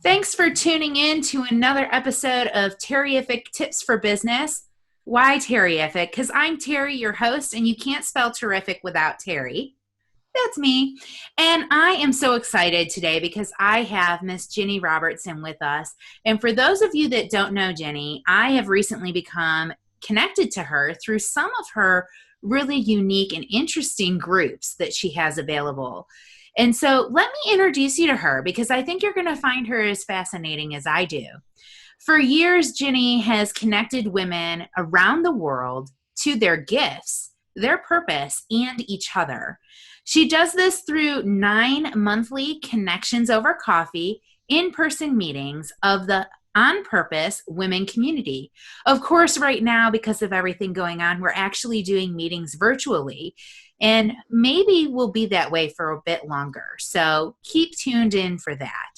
Thanks for tuning in to another episode of Terrific Tips for Business. Why Terrific? Because I'm Terry, your host, and you can't spell terrific without Terry. That's me. And I am so excited today because I have Miss Ginny Robertson with us. And for those of you that don't know Ginny, I have recently become connected to her through some of her really unique and interesting groups that she has available. And so let me introduce you to her because I think you're going to find her as fascinating as I do. For years, Ginny has connected women around the world to their gifts, their purpose, and each other. She does this through 9 monthly connections over coffee, in-person meetings of the On Purpose women community. Of course, right now, because of everything going on, we're actually doing meetings virtually. And maybe we'll be that way for a bit longer. So keep tuned in for that.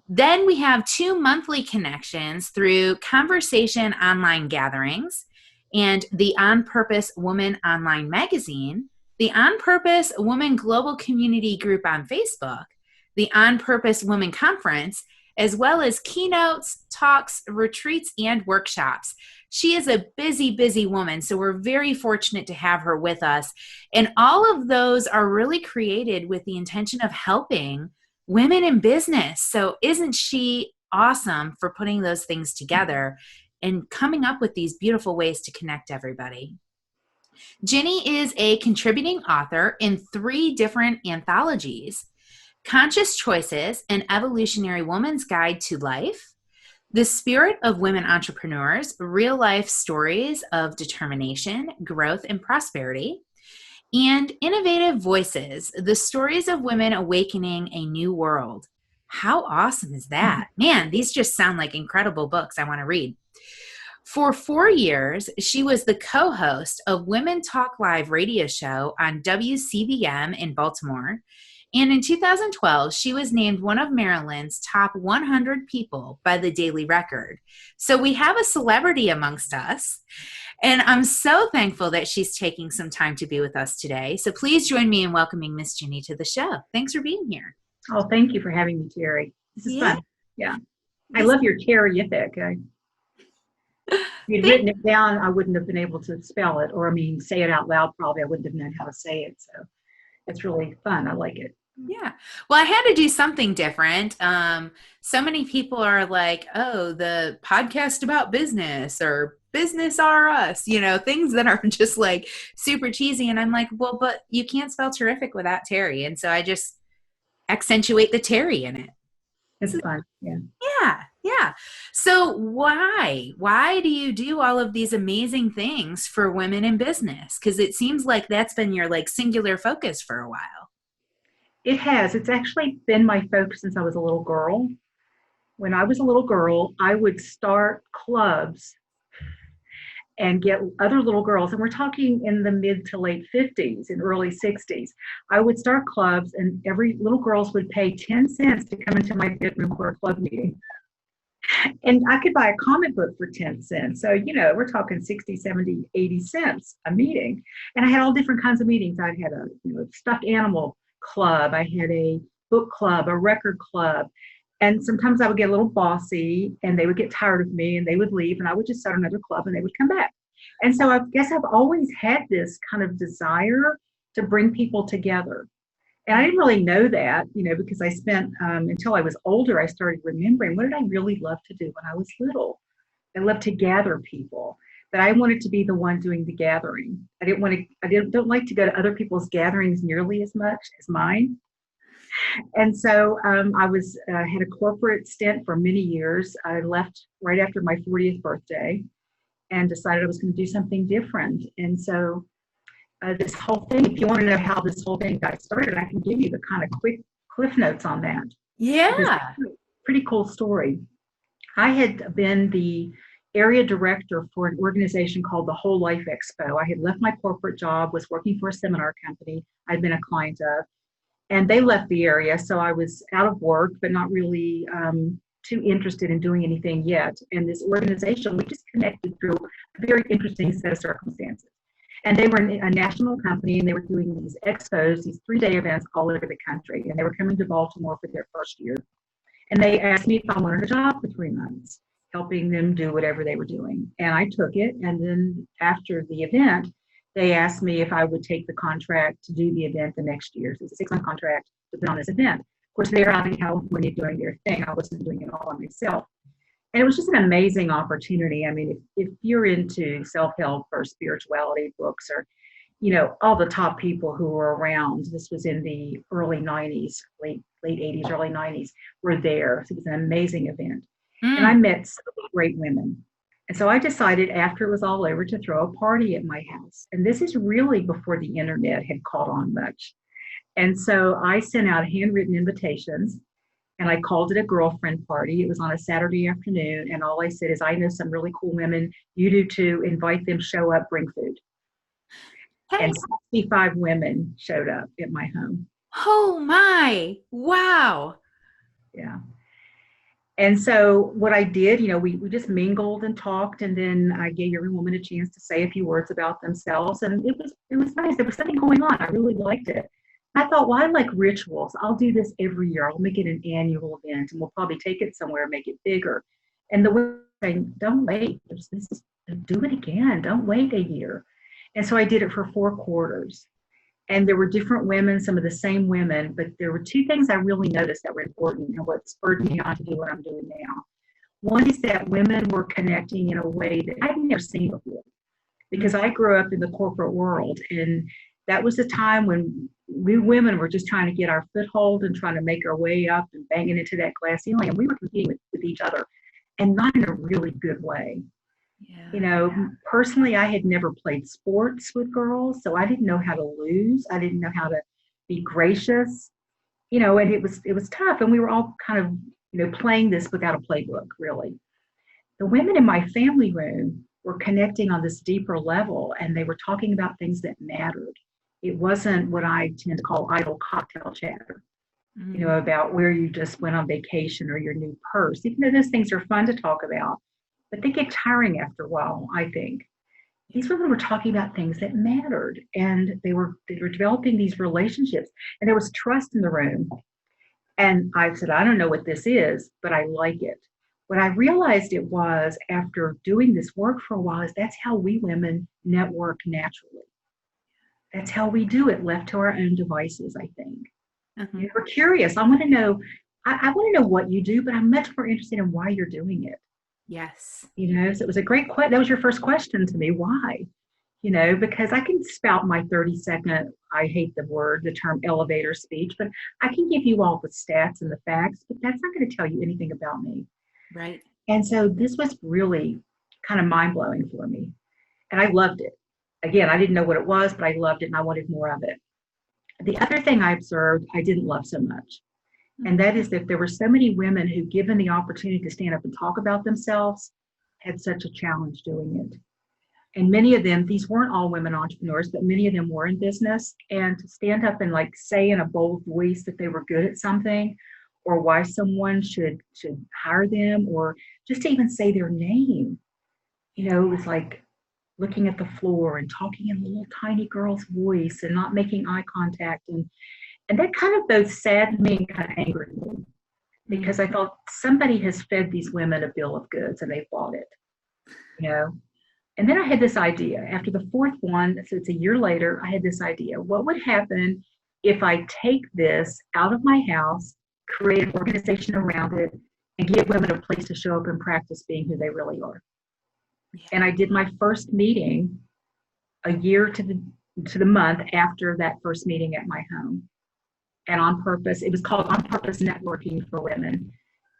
Then we have 2 monthly connections through conversation online gatherings and the On Purpose Woman Online Magazine, the On Purpose Woman Global Community Group on Facebook, the On Purpose Women Conference, as well as keynotes, talks, retreats, and workshops. She is a busy, busy woman, so we're very fortunate to have her with us. And all of those are really created with the intention of helping women in business. So isn't she awesome for putting those things together and coming up with these beautiful ways to connect everybody? Ginny is a contributing author in 3 different anthologies: Conscious Choices, An Evolutionary Woman's Guide to Life; The Spirit of Women Entrepreneurs, Real Life Stories of Determination, Growth, and Prosperity; and Innovative Voices, The Stories of Women Awakening a New World. How awesome is that? Man, these just sound like incredible books I want to read. For 4 years, she was the co-host of Women Talk Live radio show on WCBM in Baltimore. And in 2012, she was named one of Maryland's top 100 people by the Daily Record. So we have a celebrity amongst us. And I'm so thankful that she's taking some time to be with us today. So please join me in welcoming Miss Ginny to the show. Thanks for being here. Oh, thank you for having me, Terry. This is fun. Yeah. I love your terrific. If you'd written it down, I wouldn't have been able to spell it, or say it out loud. Probably I wouldn't have known how to say it. So it's really fun. I like it. Yeah. Well, I had to do something different. So many people are like, oh, the podcast about business or Business R Us, things that are just like super cheesy. And I'm like, well, but you can't spell terrific without Terry. And so I just accentuate the Terry in it. It's fun. Yeah. Yeah. So why do you do all of these amazing things for women in business? Because it seems like that's been your singular focus for a while. It has. It's actually been my focus since I was a little girl. When I was a little girl, I would start clubs and get other little girls, and we're talking in the mid to late 50s and early 60s. I would start clubs, and every little girls would pay 10 cents to come into my bedroom for a club meeting. And I could buy a comic book for 10 cents. So, we're talking 60, 70, 80 cents a meeting. And I had all different kinds of meetings. I had a stuffed animal club. I had a book club, a record club. And sometimes I would get a little bossy and they would get tired of me and they would leave and I would just start another club and they would come back. And so I guess I've always had this kind of desire to bring people together. And I didn't really know that, because I spent, until I was older, I started remembering, what did I really love to do when I was little? I loved to gather people, but I wanted to be the one doing the gathering. I don't like to go to other people's gatherings nearly as much as mine. And so I had a corporate stint for many years. I left right after my 40th birthday and decided I was going to do something different. And so this whole thing, if you want to know how this whole thing got started, I can give you the kind of quick cliff notes on that. Yeah. Pretty cool story. I had been the area director for an organization called the Whole Life Expo. I had left my corporate job, was working for a seminar company I'd been a client of, and they left the area. So I was out of work, but not really too interested in doing anything yet. And this organization, we just connected through a very interesting set of circumstances. And they were a national company, and they were doing these expos, these 3-day events all over the country. And they were coming to Baltimore for their first year. And they asked me if I wanted a job for 3 months, helping them do whatever they were doing. And I took it. And then after the event, they asked me if I would take the contract to do the event the next year. So it's a 6-month contract to put on this event. Of course, they're out in California doing their thing. I wasn't doing it all on myself. And it was just an amazing opportunity. I mean, if you're into self-help or spirituality books or, all the top people who were around, this was in the early 90s, late 80s, early 90s, were there. So it was an amazing event. And I met so many great women. And so I decided after it was all over to throw a party at my house. And this is really before the internet had caught on much. And so I sent out handwritten invitations and I called it a girlfriend party. It was on a Saturday afternoon. And all I said is, I know some really cool women. You do too. Invite them, show up, bring food. Hey. And 65 women showed up at my home. Oh my, wow. Yeah. And so what I did, we just mingled and talked, and then I gave every woman a chance to say a few words about themselves. And it was nice. There was something going on. I really liked it. I thought, well, I like rituals. I'll do this every year. I'll make it an annual event, and we'll probably take it somewhere and make it bigger. And the women saying, don't wait. Do it again. Don't wait a year. And so I did it for 4 quarters. And there were different women, some of the same women, but there were 2 things I really noticed that were important and what spurred me on to do what I'm doing now. One is that women were connecting in a way that I'd never seen before, because I grew up in the corporate world, and that was a time when we women were just trying to get our foothold and trying to make our way up and banging into that glass ceiling, and we were competing with each other, and not in a really good way. Personally, I had never played sports with girls, so I didn't know how to lose. I didn't know how to be gracious, and it was tough. And we were all kind of, playing this without a playbook, really. The women in my family room were connecting on this deeper level, and they were talking about things that mattered. It wasn't what I tend to call idle cocktail chatter, about where you just went on vacation or your new purse, even though those things are fun to talk about. But they get tiring after a while, I think. These women were talking about things that mattered, and they were developing these relationships, and there was trust in the room. And I said, I don't know what this is, but I like it. What I realized it was, after doing this work for a while, is that's how we women network naturally. That's how we do it, left to our own devices, I think. We're curious. I want to know what you do, but I'm much more interested in why you're doing it. Yes. So it was a great question. That was your first question to me. Why? Because I can spout my 30-second, I hate the term elevator speech, but I can give you all the stats and the facts, but that's not going to tell you anything about me. Right. And so this was really kind of mind-blowing for me. And I loved it. Again, I didn't know what it was, but I loved it and I wanted more of it. The other thing I observed, I didn't love so much. And that is that there were so many women who, given the opportunity to stand up and talk about themselves, had such a challenge doing it. And many of them, these weren't all women entrepreneurs, but many of them were in business. And to stand up and say in a bold voice that they were good at something, or why someone should hire them, or just to even say their name, it was like looking at the floor and talking in a little tiny girl's voice and not making eye contact. And that kind of both saddened me and kind of angered me, because I thought somebody has fed these women a bill of goods and they bought it, And then I had this idea after the 4th one, so it's a year later, I had this idea. What would happen if I take this out of my house, create an organization around it, and give women a place to show up and practice being who they really are? Yeah. And I did my first meeting a year to the month after that first meeting at my home. And on purpose, it was called On Purpose Networking for Women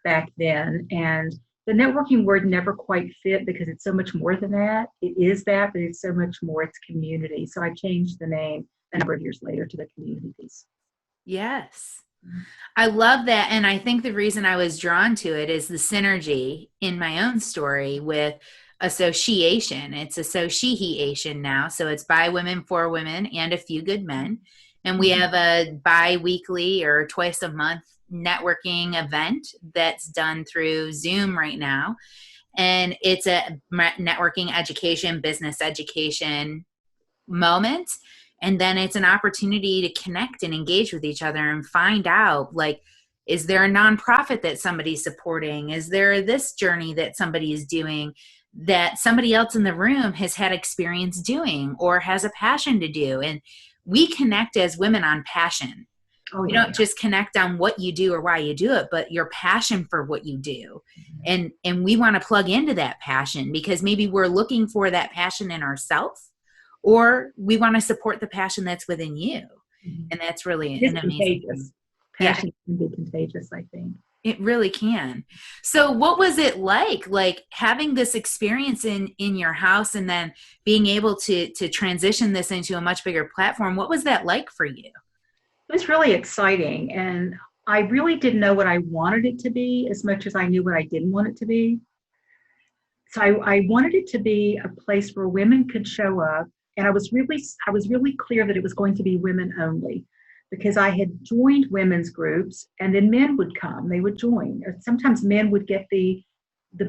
back then. And the networking word never quite fit, because it's so much more than that. It is that, but it's so much more. It's community. So I changed the name a number of years later to the community piece. Yes. I love that. And I think the reason I was drawn to it is the synergy in my own story with association. It's association now. So it's by women, for women, and a few good men. And we have a bi-weekly or twice a month networking event that's done through Zoom right now. And it's a networking education, business education moment. And then it's an opportunity to connect and engage with each other and find out, Is there a nonprofit that somebody's supporting? Is there this journey that somebody is doing that somebody else in the room has had experience doing or has a passion to do? And we connect as women on passion. Oh, We yeah. don't just connect on what you do or why you do it, but your passion for what you do. And we want to plug into that passion because maybe we're looking for that passion in ourselves, or we want to support the passion that's within you. And that's really It's an amazing contagious. thing. Passion can be contagious, I think. It really can. So what was it like having this experience in your house and then being able to transition this into a much bigger platform? What was that like for you? It was really exciting. And I really didn't know what I wanted it to be as much as I knew what I didn't want it to be. So I wanted it to be a place where women could show up. And I was really clear that it was going to be women only, because I had joined women's groups and then men would come, they would join. Or sometimes men would get the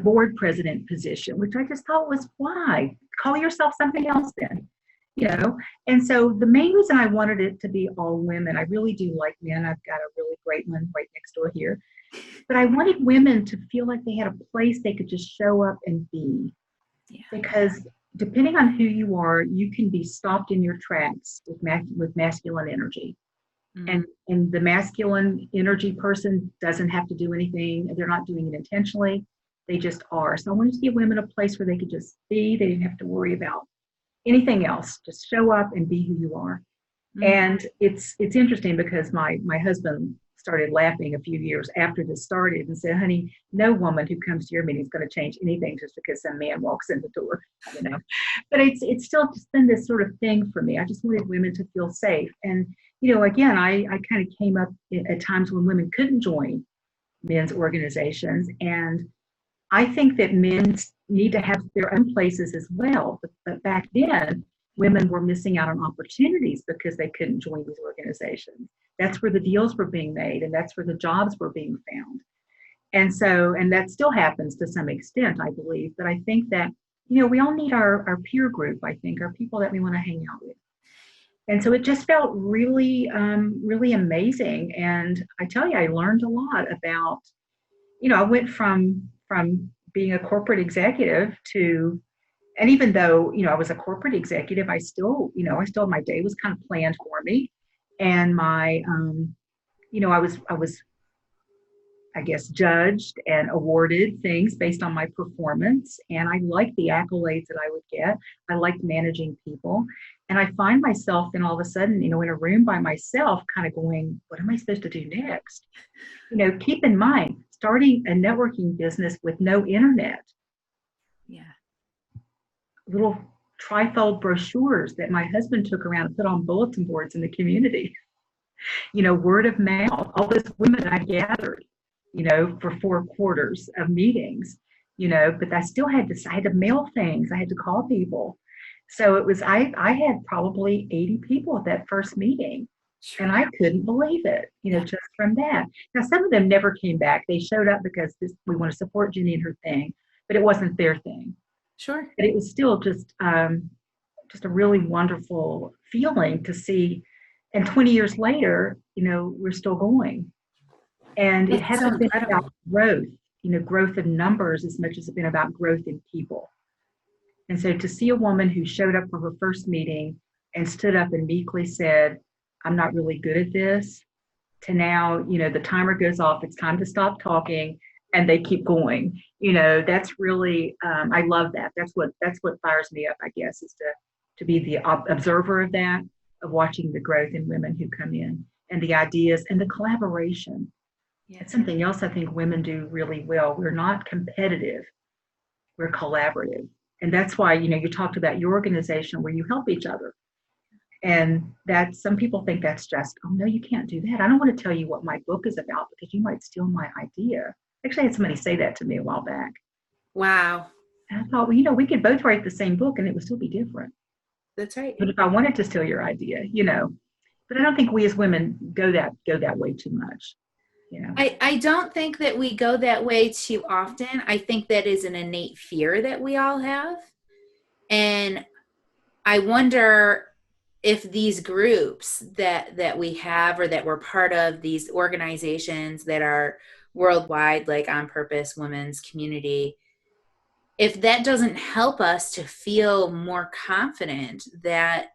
board president position, which I just thought was, why? Call yourself something else then, you know? And so the main reason I wanted it to be all women, I really do like men. I've got a really great one right next door here. But I wanted women to feel like they had a place they could just show up and be. Yeah. Because depending on who you are, you can be stopped in your tracks with masculine energy. Mm-hmm. And the masculine energy person doesn't have to do anything. They're not doing it intentionally. They just are. So I wanted to give women a place where they could just be. They didn't have to worry about anything else. Just show up and be who you are. Mm-hmm. And it's interesting because my husband started laughing a few years after this started and said, honey, no woman who comes to your meeting is going to change anything just because some man walks in the door, you know. But it's still just been this sort of thing for me. I just wanted women to feel safe. And, you know, again, I kind of came up at times when women couldn't join men's organizations. And I think that men need to have their own places as well. But back then, women were missing out on opportunities because they couldn't join these organizations. That's where the deals were being made, and that's where the jobs were being found. And that still happens to some extent, I believe. But I think that, you know, we all need our peer group, I think, our people that we want to hang out with. And so it just felt really, really amazing. And I tell you, I learned a lot about, you know, I went from being a corporate executive to, and even though, you know, I was a corporate executive, I still, my day was kind of planned for me. And my, you know, I was, I guess, judged and awarded things based on my performance. And I liked the accolades that I would get. I liked managing people. And I find myself then all of a sudden, you know, in a room by myself, kind of going, what am I supposed to do next? You know, keep in mind, starting a networking business with no internet. Yeah. Little trifold brochures that my husband took around and put on bulletin boards in the community. You know, word of mouth, all those women I gathered, you know, for 4 quarters of meetings, you know, but I still had to mail things. I had to call people. So it was, I had probably 80 people at that first meeting. And I couldn't believe it, you know, just from that. Now, some of them never came back. They showed up because we want to support Ginny and her thing, but it wasn't their thing. Sure. But it was still just a really wonderful feeling to see. And 20 years later, you know, we're still going. And it hasn't been about growth, you know, growth in numbers as much as it's been about growth in people. And so to see a woman who showed up for her first meeting and stood up and meekly said, I'm not really good at this, to now, you know, the timer goes off, it's time to stop talking, and they keep going. You know, that's really, I love that. That's what fires me up, I guess, is to be the observer of that, of watching the growth in women who come in and the ideas and the collaboration. Yeah. It's something else I think women do really well. We're not competitive, we're collaborative. And that's why, you know, you talked about your organization where you help each other. And that some people think that's just, oh, no, you can't do that. I don't want to tell you what my book is about because you might steal my idea. Actually, I had somebody say that to me a while back. Wow. And I thought, well, you know, we could both write the same book and it would still be different. That's right. But if I wanted to steal your idea, you know, but I don't think we as women go that way too much. You know? I don't think that we go that way too often. I think that is an innate fear that we all have. And I wonder if these groups that we have, or that we're part of, these organizations that are worldwide, like On Purpose Women's Community, if that doesn't help us to feel more confident that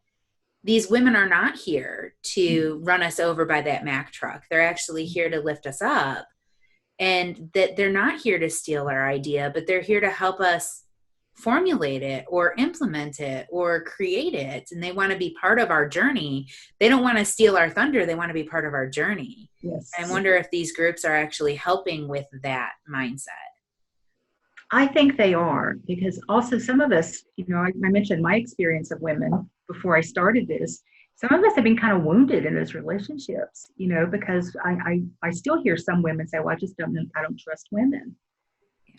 these women are not here to run us over by that Mack truck, they're actually here to lift us up, and that they're not here to steal our idea, but they're here to help us formulate it or implement it or create it. And they want to be part of our journey. They don't want to steal our thunder. They want to be part of our journey. Yes. I wonder if these groups are actually helping with that mindset. I think they are, because also some of us, I mentioned my experience of women before I started this. Some of us have been kind of wounded in those relationships, because I still hear some women say, well, I don't trust women.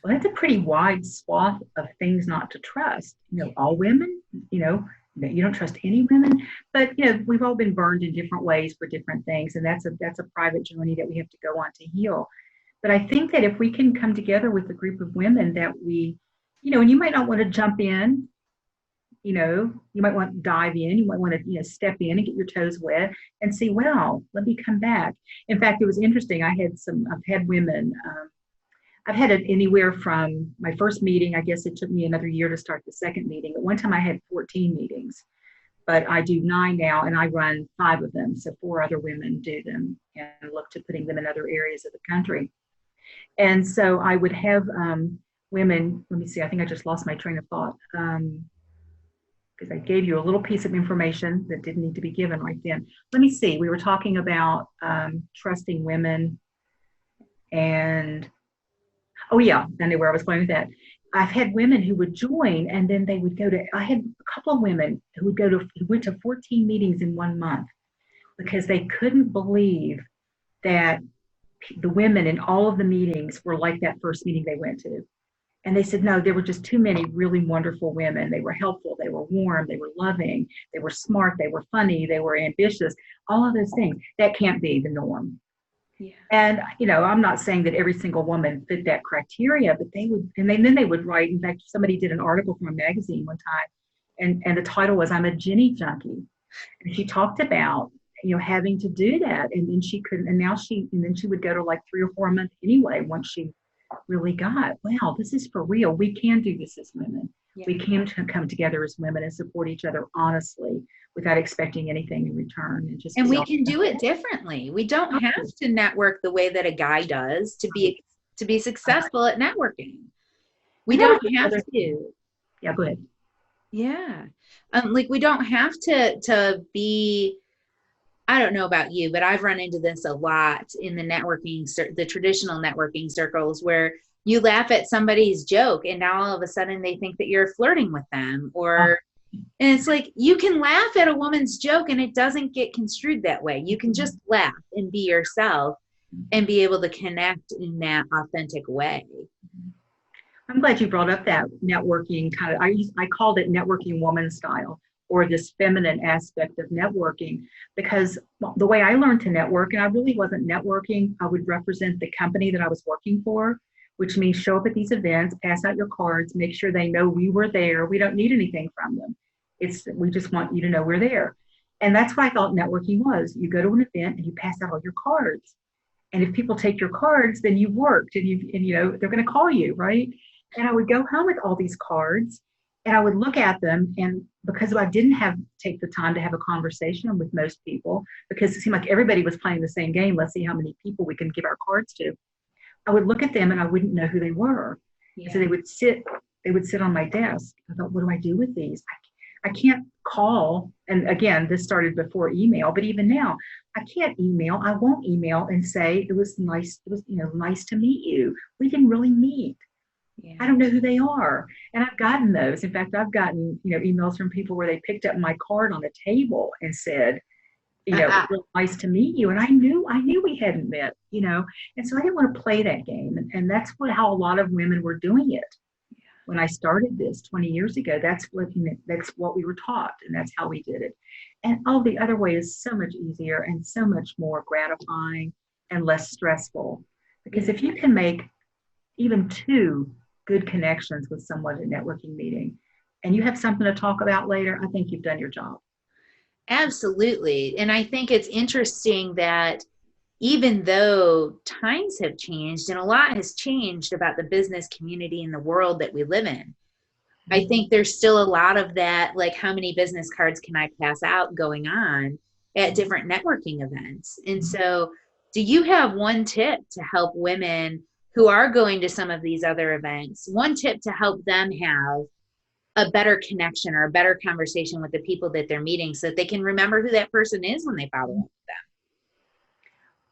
Well, that's a pretty wide swath of things not to trust. All women, you don't trust any women, but we've all been burned in different ways for different things, and that's a private journey that we have to go on to heal. But I think that if we can come together with a group of women that we, and you might not want to jump in, you might want to dive in, you might want to, step in and get your toes wet and see, well, let me come back. In fact, it was interesting. I've had women, I've had it anywhere from my first meeting. I guess it took me another year to start the second meeting. At one time I had 14 meetings, but I do 9 now, and I run 5 of them. So 4 other women do them and look to putting them in other areas of the country. And so I would have women, let me see, I think I just lost my train of thought, because I gave you a little piece of information that didn't need to be given right then. Let me see, we were talking about trusting women, and oh yeah, I knew where I was going with that. I've had women who would join, and then they would I had a couple of women who went to 14 meetings in 1 month, because they couldn't believe that the women in all of the meetings were like that first meeting they went to. And they said, no, there were just too many really wonderful women. They were helpful, they were warm, they were loving, they were smart, they were funny, they were ambitious, all of those things. That can't be the norm. Yeah. And, I'm not saying that every single woman fit that criteria, but they would, and then they would write. In fact, somebody did an article from a magazine one time, and the title was, I'm a Ginny junkie. And she talked about, having to do that. And then she couldn't, and then she would go to like 3 or 4 months anyway, once she really got, wow, this is for real. We can do this as women. Yeah. We can come together as women and support each other honestly, without expecting anything in return. And we can do it differently. We don't have to network the way that a guy does to be successful at networking. We don't have to. Yeah, go ahead. Yeah. We don't have to be, I don't know about you, but I've run into this a lot in the traditional networking circles, where you laugh at somebody's joke and now all of a sudden they think that you're flirting with them, and it's like, you can laugh at a woman's joke and it doesn't get construed that way. You can just laugh and be yourself and be able to connect in that authentic way. I'm glad you brought up that networking kind of, I called it networking woman style, or this feminine aspect of networking, because the way I learned to network, and I really wasn't networking, I would represent the company that I was working for, which means show up at these events, pass out your cards, make sure they know we were there. We don't need anything from them. We just want you to know we're there. And that's what I thought networking was. You go to an event and you pass out all your cards. And if people take your cards, then you've worked, and they're going to call you, right? And I would go home with all these cards, and I would look at them, and because I didn't take the time to have a conversation with most people, because it seemed like everybody was playing the same game, let's see how many people we can give our cards to, I would look at them and I wouldn't know who they were. Yeah. So they would sit on my desk. I thought, what do I do with these? I can't call. And again, this started before email, but even now, I can't email. I won't email and say, it was nice to meet you. We didn't really meet. Yeah. I don't know who they are. And I've gotten those. In fact, I've gotten, emails from people where they picked up my card on the table and said, it's really nice to meet you. And I knew we hadn't met, and so I didn't want to play that game. And that's how a lot of women were doing it. Yeah. When I started this 20 years ago, that's what we were taught, and that's how we did it. And the other way is so much easier and so much more gratifying and less stressful. Because if you can make even 2 good connections with someone at a networking meeting, and you have something to talk about later, I think you've done your job. Absolutely. And I think it's interesting that even though times have changed and a lot has changed about the business community and the world that we live in, I think there's still a lot of that, like how many business cards can I pass out going on at different networking events. And so, do you have one tip to help women who are going to some of these other events, one tip to help them have a better connection or a better conversation with the people that they're meeting so that they can remember who that person is when they follow up with them?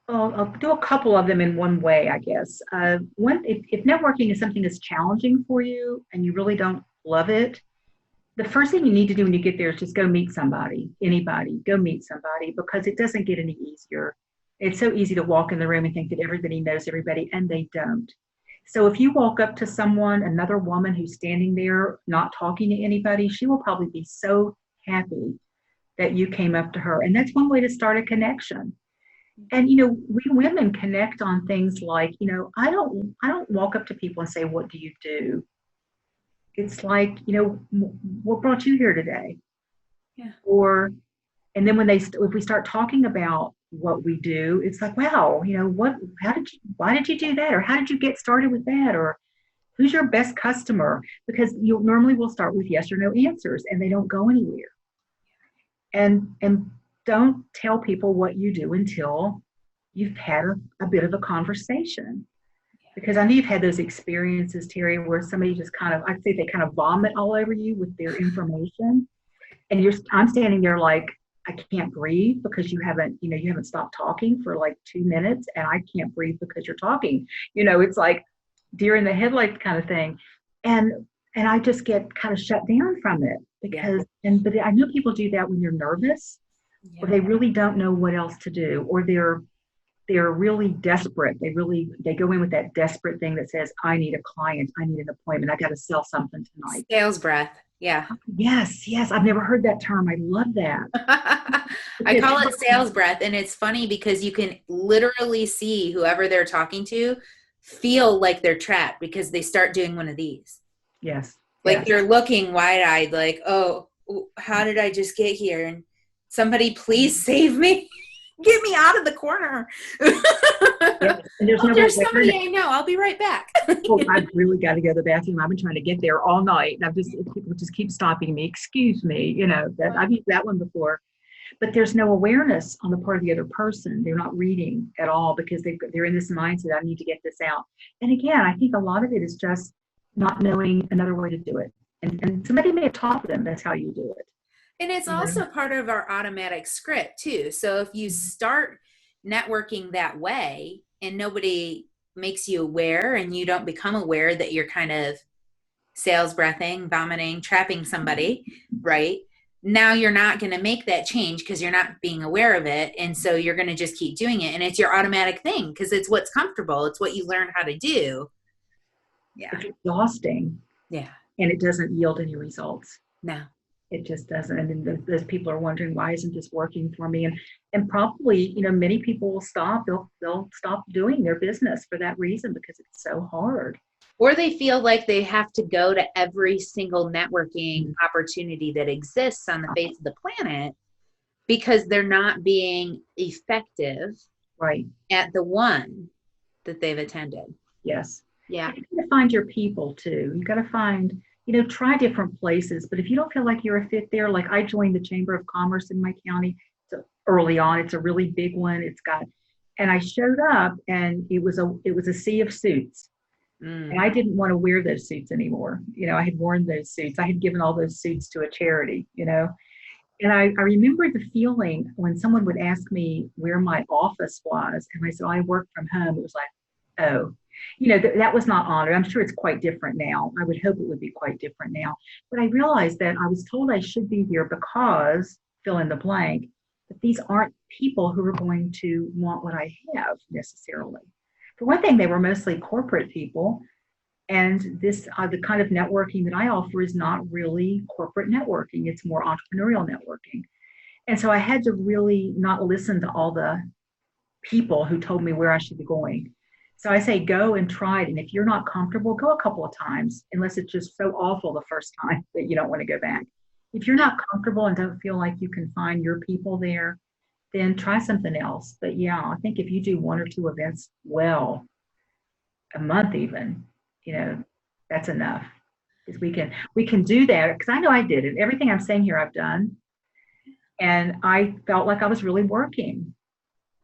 Well, I'll do a couple of them in one way, I guess. If networking is something that's challenging for you and you really don't love it, the first thing you need to do when you get there is just go meet somebody, anybody, go meet somebody, because it doesn't get any easier. It's so easy to walk in the room and think that everybody knows everybody, and they don't. So if you walk up to someone, another woman who's standing there not talking to anybody, she will probably be so happy that you came up to her. And that's one way to start a connection. And we women connect on things like, I don't walk up to people and say, what do you do? It's like, what brought you here today? Yeah. And then if we start talking about what we do, it's like, wow, why did you do that? Or how did you get started with that? Or who's your best customer? Because you normally will start with yes or no answers and they don't go anywhere. And don't tell people what you do until you've had a bit of a conversation. Because I know you've had those experiences, Terry, where somebody just I'd say they kind of vomit all over you with their information. And I'm standing there like, I can't breathe because you haven't stopped talking for like 2 minutes, and I can't breathe because you're talking. It's like deer in the headlights kind of thing. And I just get kind of shut down from it but I know people do that when they're nervous, or they really don't know what else to do, or they're really desperate. They go in with that desperate thing that says, I need a client, I need an appointment, I got to sell something tonight. Sales breath. Yeah. Yes. I've never heard that term. I love that. I call it sales breath. And it's funny because you can literally see whoever they're talking to feel like they're trapped because they start doing one of these. Yes. Like they're looking wide-eyed, like, oh, how did I just get here? And somebody please save me. Get me out of the corner. And there's somebody I know. I'll be right back. I've really got to go to the bathroom. I've been trying to get there all night, and people just keep stopping me. Excuse me, I've used that one before. But there's no awareness on the part of the other person. They're not reading at all because they're in this mindset, I need to get this out. And again, I think a lot of it is just not knowing another way to do it. And somebody may have taught them that's how you do it. And it's also part of our automatic script too. So if you start networking that way and nobody makes you aware and you don't become aware that you're kind of sales breathing, vomiting, trapping somebody, right? Now you're not going to make that change because you're not being aware of it. And so you're going to just keep doing it. And it's your automatic thing because it's what's comfortable. It's what you learn how to do. Yeah. It's exhausting. Yeah. And it doesn't yield any results. No. It just doesn't. And then those people are wondering, why isn't this working for me? And probably, many people will stop. They'll stop doing their business for that reason because it's so hard. Or they feel like they have to go to every single networking opportunity that exists on the face of the planet because they're not being effective at the one that they've attended. Yes. Yeah. You got to find your people too. You got to find, try different places. But if you don't feel like you're a fit there, like I joined the Chamber of Commerce in my county early on. It's a really big one. And I showed up and it was a sea of suits. And I didn't want to wear those suits anymore. I had worn those suits. I had given all those suits to a charity, And I remember the feeling when someone would ask me where my office was. And I said, I work from home. It was like, oh, that was not honored. I'm sure it's quite different now. I would hope it would be quite different now. But I realized that I was told I should be here because, fill in the blank, but these aren't people who are going to want what I have necessarily. For one thing, they were mostly corporate people. And the kind of networking that I offer is not really corporate networking. It's more entrepreneurial networking. And so I had to really not listen to all the people who told me where I should be going. So I say, go and try it. And if you're not comfortable, go a couple of times, unless it's just so awful the first time that you don't want to go back. if you're not comfortable and don't feel like you can find your people there, then try something else. But yeah, I think if you do one or two events well, a month even, that's enough. Because we can do that. Because I know I did it. Everything I'm saying here, I've done, and I felt like I was really working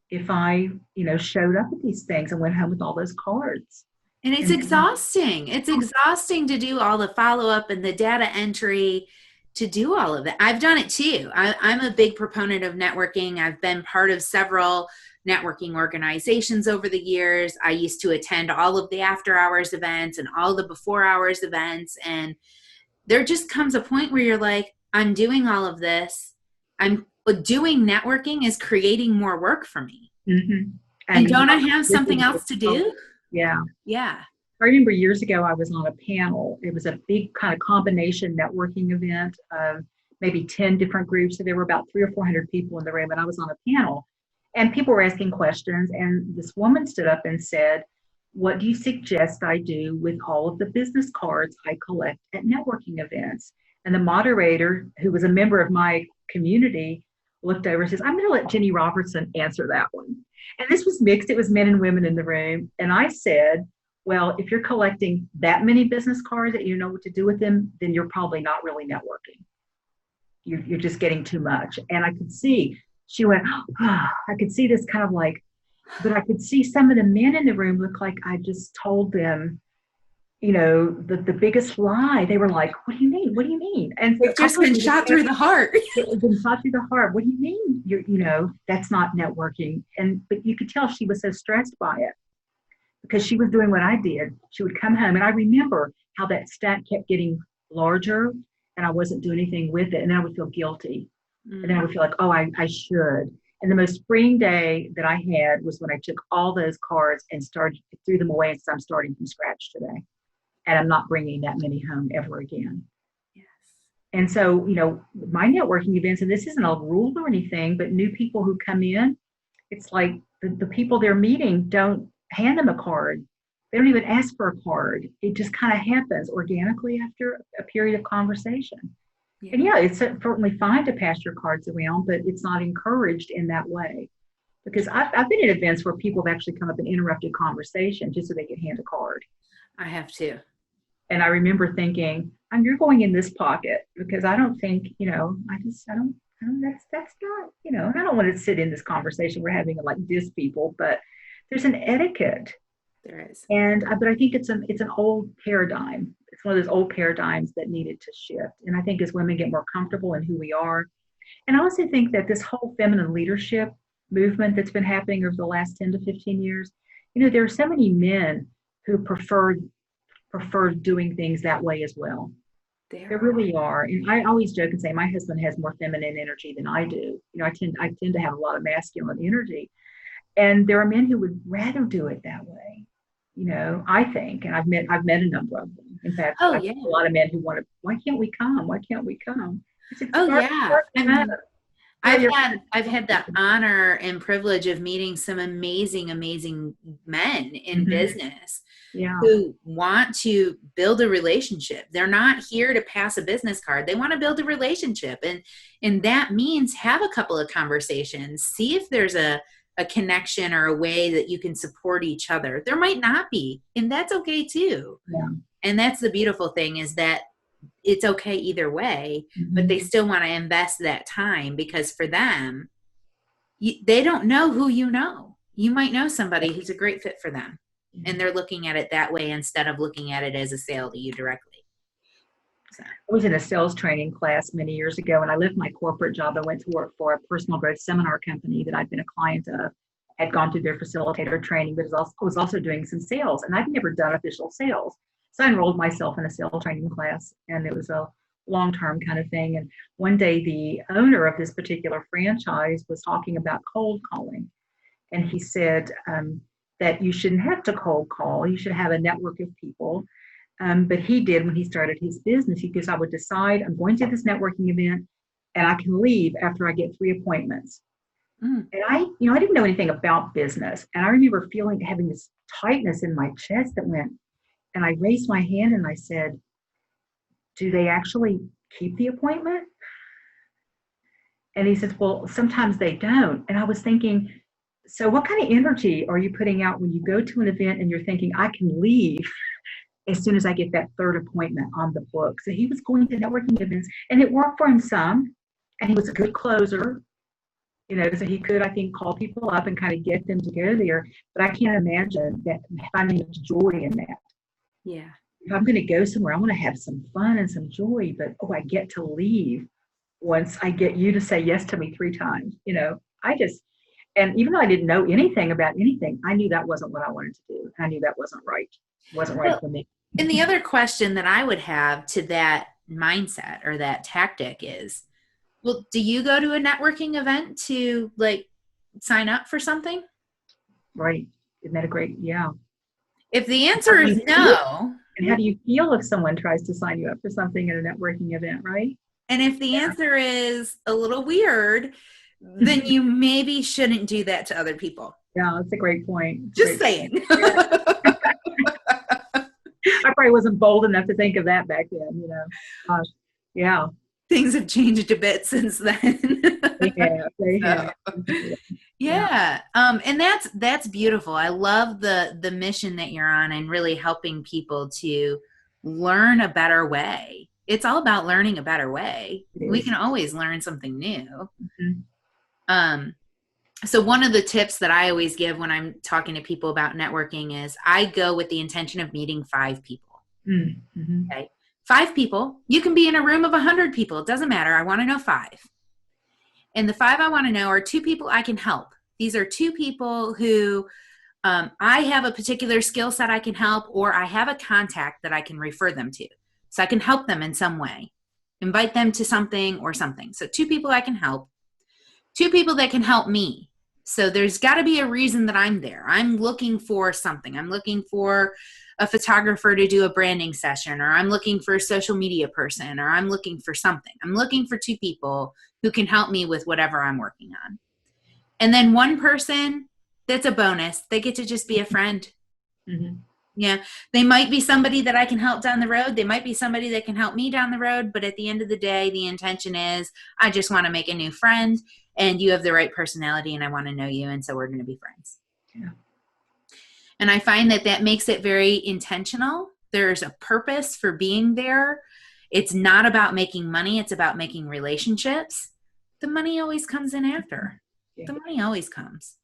if I, showed up at these things and went home with all those cards. And it's And exhausting. It's exhausting to do all the follow up and the data entry, to do all of it. I've done it too. I'm a big proponent of networking. I've been part of several networking organizations over the years. I used to attend all of the after hours events and all the before hours events. And there just comes a point where you're like, I'm doing all of this. But doing networking is creating more work for me. mm-hmm. And don't I have something else to do? Yeah. Yeah. I remember years ago, I was on a panel. It was a big kind of combination networking event of maybe 10 different groups. So there were about 300 or 400 people in the room, and I was on a panel, and people were asking questions. And this woman stood up and said, what do you suggest I do with all of the business cards I collect at networking events? And the moderator, who was a member of my community, looked over and says, I'm going to let Ginny Robertson answer that one. And this was mixed. It was men and women in the room. And I said, well, if you're collecting that many business cards that you know what to do with them, then you're probably not really networking. You're just getting too much. And I could see, she went, I could see this kind of like, but I could see some of the men in the room look like I just told them, the biggest lie. They were like, what do you mean? What do you mean? And it's just been shot through the heart. It's been shot through the heart. What do you mean? That's not networking. But you could tell she was so stressed by it because she was doing what I did. She would come home, and I remember how that stack kept getting larger, and I wasn't doing anything with it. And then I would feel guilty. And then I would feel like, oh, I should. And the most freeing day that I had was when I took all those cards and threw them away and said, I'm starting from scratch today. And I'm not bringing that many home ever again. Yes. And so, my networking events, and this isn't a rule or anything, but new people who come in, it's like the people they're meeting don't hand them a card. They don't even ask for a card. It just kind of happens organically after a period of conversation. Yeah. And yeah, it's certainly fine to pass your cards around, but it's not encouraged in that way. Because I've been at events where people have actually come up and interrupted conversation just so they could hand a card. I have too. And I remember thinking, you're going in this pocket because I don't think, that's not, and I don't want to sit in this conversation we're having and like diss people, but there's an etiquette. There is. But I think it's an old paradigm. It's one of those old paradigms that needed to shift. And I think as women get more comfortable in who we are, and I also think that this whole feminine leadership movement that's been happening over the last 10 to 15 years, there are so many men who prefer doing things that way as well. There really are. And I always joke and say my husband has more feminine energy than I do. I tend to have a lot of masculine energy. And there are men who would rather do it that way. I think, and I've met a number of them. In fact, a lot of men who want to, why can't we come? Why can't we come? I've had the honor and privilege of meeting some amazing men in business who want to build a relationship. They're not here to pass a business card. They want to build a relationship. And that means have a couple of conversations, see if there's a connection or a way that you can support each other. There might not be, and that's okay too. Yeah. And that's the beautiful thing is that it's okay either way, but they still want to invest that time because for them, they don't know who you know. You might know somebody who's a great fit for them, and they're looking at it that way instead of looking at it as a sale to you directly. So. I was in a sales training class many years ago, and I left my corporate job. I went to work for a personal growth seminar company that I'd been a client of, had gone through their facilitator training, but was also doing some sales, and I'd never done official sales. So I enrolled myself in a sales training class, and it was a long-term kind of thing. And one day the owner of this particular franchise was talking about cold calling. And he said that you shouldn't have to cold call. You should have a network of people. But he did when he started his business. He goes, I would decide I'm going to this networking event and I can leave after I get 3 appointments. And I didn't know anything about business. And I remember having this tightness in my chest that went, and I raised my hand and I said, do they actually keep the appointment? And he says, well, sometimes they don't. And I was thinking, so what kind of energy are you putting out when you go to an event and you're thinking, I can leave as soon as I get that third appointment on the book? So he was going to networking events, and it worked for him some, and he was a good closer, so he could, I think, call people up and kind of get them to go there. But I can't imagine that finding much joy in that. Yeah. If I'm going to go somewhere, I want to have some fun and some joy, but I get to leave once I get you to say yes to me 3 times. And even though I didn't know anything about anything, I knew that wasn't what I wanted to do. I knew that wasn't right. It wasn't right for me. And the other question that I would have to that mindset or that tactic is, well, do you go to a networking event to sign up for something? Right. Isn't that a great, yeah. If the answer is no. And how do you feel if someone tries to sign you up for something at a networking event, right? And if the answer is a little weird, then you maybe shouldn't do that to other people. Yeah, that's a great point. Just saying. I probably wasn't bold enough to think of that back then, Gosh, yeah. Things have changed a bit since then. They have. Yeah. And that's beautiful. I love the mission that you're on and really helping people to learn a better way. It's all about learning a better way. We can always learn something new. Mm-hmm. So one of the tips that I always give when I'm talking to people about networking is I go with the intention of meeting 5 people. Mm-hmm. Okay. 5 people. You can be in a room of 100 people. It doesn't matter. I want to know 5. And the 5 I want to know are 2 people I can help. These are 2 people who I have a particular skill set I can help, or I have a contact that I can refer them to. So I can help them in some way, invite them to something or something. So 2 people I can help, 2 people that can help me. So there's got to be a reason that I'm there. I'm looking for something. I'm looking for a photographer to do a branding session, or I'm looking for a social media person, or I'm looking for something. I'm looking for 2 people who can help me with whatever I'm working on. And then 1 person that's a bonus. They get to just be a friend. Mm-hmm. Yeah. They might be somebody that I can help down the road. They might be somebody that can help me down the road. But at the end of the day, the intention is I just want to make a new friend, and you have the right personality, and I want to know you. And so we're going to be friends. Yeah. And I find that makes it very intentional. There's a purpose for being there. It's not about making money. It's about making relationships. The money always comes in after. Yeah. The money always comes.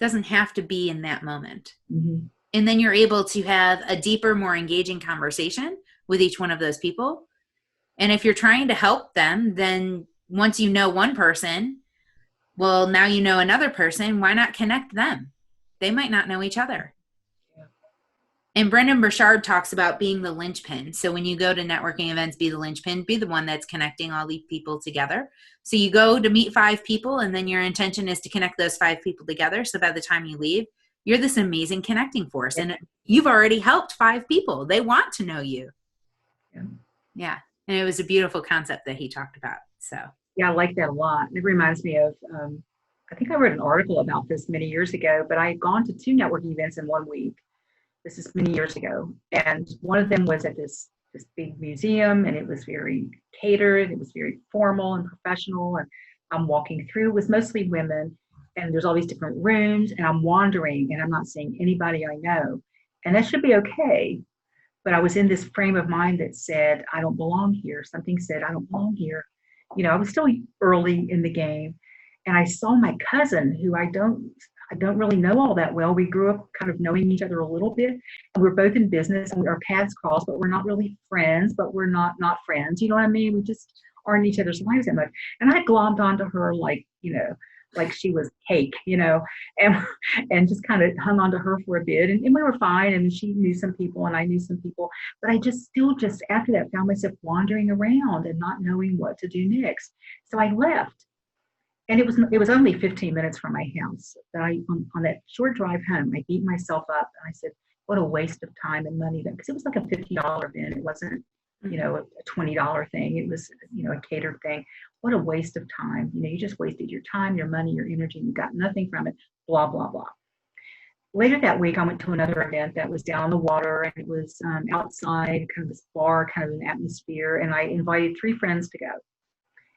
Doesn't have to be in that moment. Mm-hmm. And then you're able to have a deeper, more engaging conversation with each one of those people. And if you're trying to help them, then once you know one person, well, now you know another person. Why not connect them? They might not know each other. Yeah. And Brendan Burchard talks about being the linchpin. So when you go to networking events, be the linchpin, be the one that's connecting all these people together. So you go to meet 5 people, and then your intention is to connect those 5 people together. So by the time you leave, you're this amazing connecting force. And you've already helped 5 people. They want to know you. Yeah. And it was a beautiful concept that he talked about. So yeah, I like that a lot. It reminds me of, I think I wrote an article about this many years ago, but I had gone to 2 networking events in 1 week. This is many years ago. And one of them was at this big museum, and it was very catered. It was very formal and professional. And I'm walking through, it was mostly women, and there's all these different rooms, and I'm wandering, and I'm not seeing anybody I know. And that should be okay. But I was in this frame of mind that said, I don't belong here. Something said, I don't belong here. I was still early in the game. And I saw my cousin, who I don't really know all that well. We grew up kind of knowing each other a little bit. And we're both in business, and our paths cross, but we're not really friends, but we're not friends. You know what I mean? We just aren't in each other's lives that much. And I glommed onto her like she was cake, and just kind of hung on to her for a bit. And we were fine. And she knew some people, and I knew some people. But I just after that, found myself wandering around and not knowing what to do next. So I left. And it was only 15 minutes from my house. But on that short drive home, I beat myself up. And I said, what a waste of time and money. Because it was like a $50 event. It wasn't, a $20 thing. It was, a catered thing. What a waste of time. You just wasted your time, your money, your energy, and you got nothing from it, blah, blah, blah. Later that week, I went to another event that was down on the water, and it was outside, kind of this bar, kind of an atmosphere, and I invited 3 friends to go.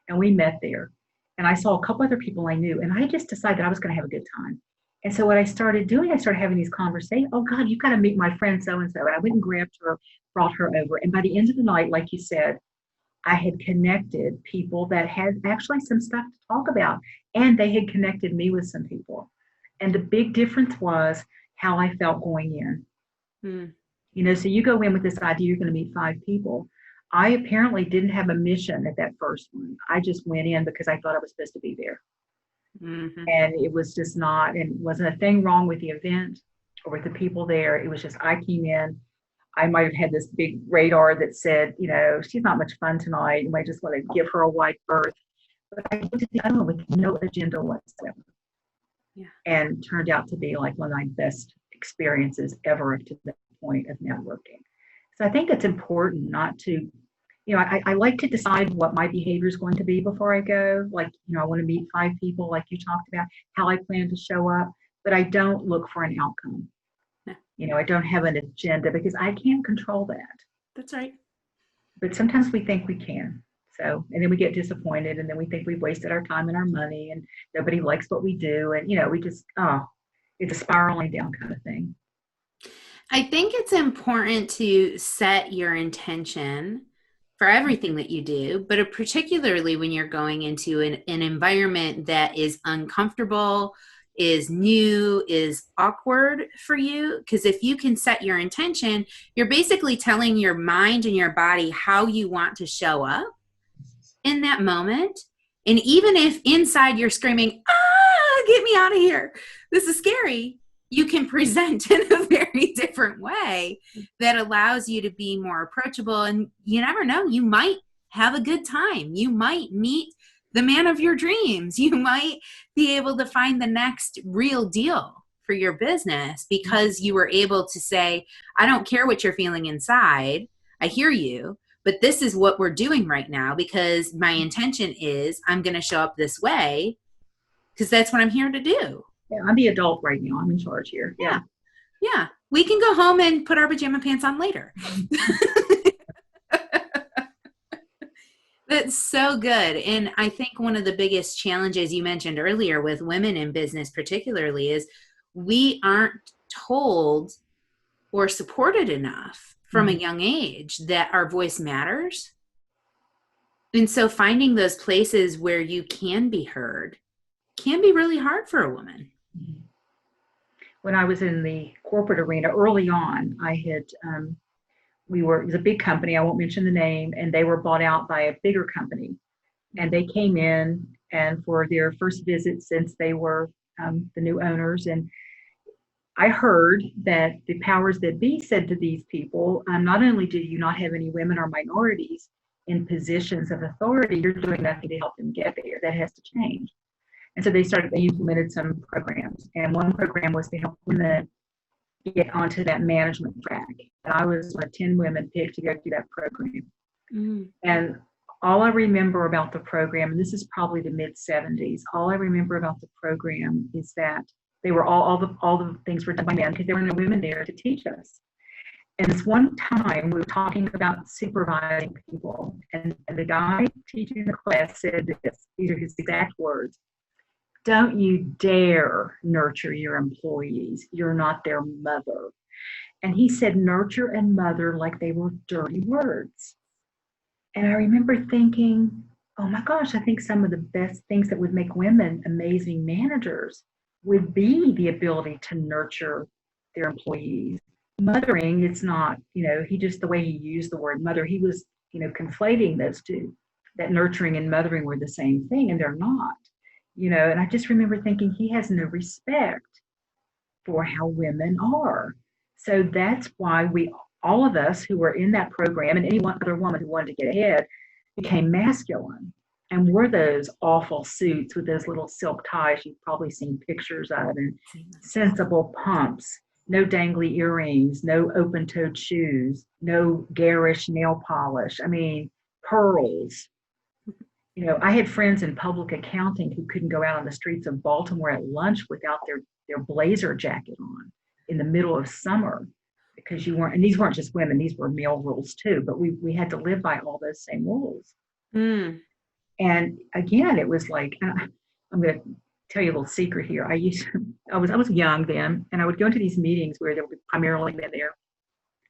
and we met there. And I saw a couple other people I knew, and I just decided I was going to have a good time. And so what I started doing, I started having these conversations. Oh God, you've got to meet my friend so and so. And I went and grabbed her, brought her over. And by the end of the night, like you said, I had connected people that had actually some stuff to talk about, and they had connected me with some people. And the big difference was how I felt going in. So you go in with this idea you're going to meet 5 people. I apparently didn't have a mission at that first one. I just went in because I thought I was supposed to be there. And it was just not, and it wasn't a thing wrong with the event or with the people there. It was just, I came in. I might have had this big radar that said, she's not much fun tonight. You might just want to give her a wide berth. But I went to the other one with no agenda whatsoever. Yeah. And turned out to be like one of my best experiences ever up to that point of networking. So I think it's important not to, I like to decide what my behavior is going to be before I go. Like, I want to meet 5 people like you talked about, how I plan to show up, but I don't look for an outcome. I don't have an agenda because I can't control that. That's right. But sometimes we think we can. So, and then we get disappointed, and then we think we've wasted our time and our money, and nobody likes what we do. And, we just, it's a spiraling down kind of thing. I think it's important to set your intention for everything that you do, but particularly when you're going into an environment that is uncomfortable, is new, is awkward for you. Because if you can set your intention, you're basically telling your mind and your body how you want to show up in that moment. And even if inside you're screaming, get me out of here, this is scary, you can present in a very different way that allows you to be more approachable. And you never know, you might have a good time. You might meet the man of your dreams. You might be able to find the next real deal for your business because you were able to say, I don't care what you're feeling inside. I hear you, but this is what we're doing right now because my intention is I'm going to show up this way because that's what I'm here to do. Yeah, I'm the adult right now. I'm in charge here. Yeah. Yeah. We can go home and put our pajama pants on later. That's so good. And I think one of the biggest challenges you mentioned earlier with women in business particularly is we aren't told or supported enough from a young age that our voice matters. And so finding those places where you can be heard can be really hard for a woman. When I was in the corporate arena early on, I had it was a big company, I won't mention the name, and they were bought out by a bigger company. And they came in and for their first visit since they were the new owners. And I heard that the powers that be said to these people, not only do you not have any women or minorities in positions of authority, you're doing nothing to help them get there. That has to change. And so they implemented some programs. And one program was to help women get onto that management track. And I was one of 10 women picked to go through that program. And all I remember about the program, and this is probably the mid-70s, all I remember about the program is that they were all the things were done by men because there were no women there to teach us. And this one time we were talking about supervising people, and the guy teaching the class said this, these are his exact words: don't you dare nurture your employees. You're not their mother. And he said nurture and mother like they were dirty words. And I remember thinking, oh my gosh, I think some of the best things that would make women amazing managers would be the ability to nurture their employees. Mothering, it's not, he just, the way he used the word mother, he was, conflating those two, that nurturing and mothering were the same thing, and they're not. And I just remember thinking he has no respect for how women are. So that's why all of us who were in that program, and any one other woman who wanted to get ahead, became masculine and wore those awful suits with those little silk ties you've probably seen pictures of, and sensible pumps, no dangly earrings, no open-toed shoes, no garish nail polish. I mean, pearls. I had friends in public accounting who couldn't go out on the streets of Baltimore at lunch without their blazer jacket on in the middle of summer because and these weren't just women, these were male rules too, but we had to live by all those same rules. And again, it was like, and I'm going to tell you a little secret here. I was young then, and I would go into these meetings where there would be primarily men there,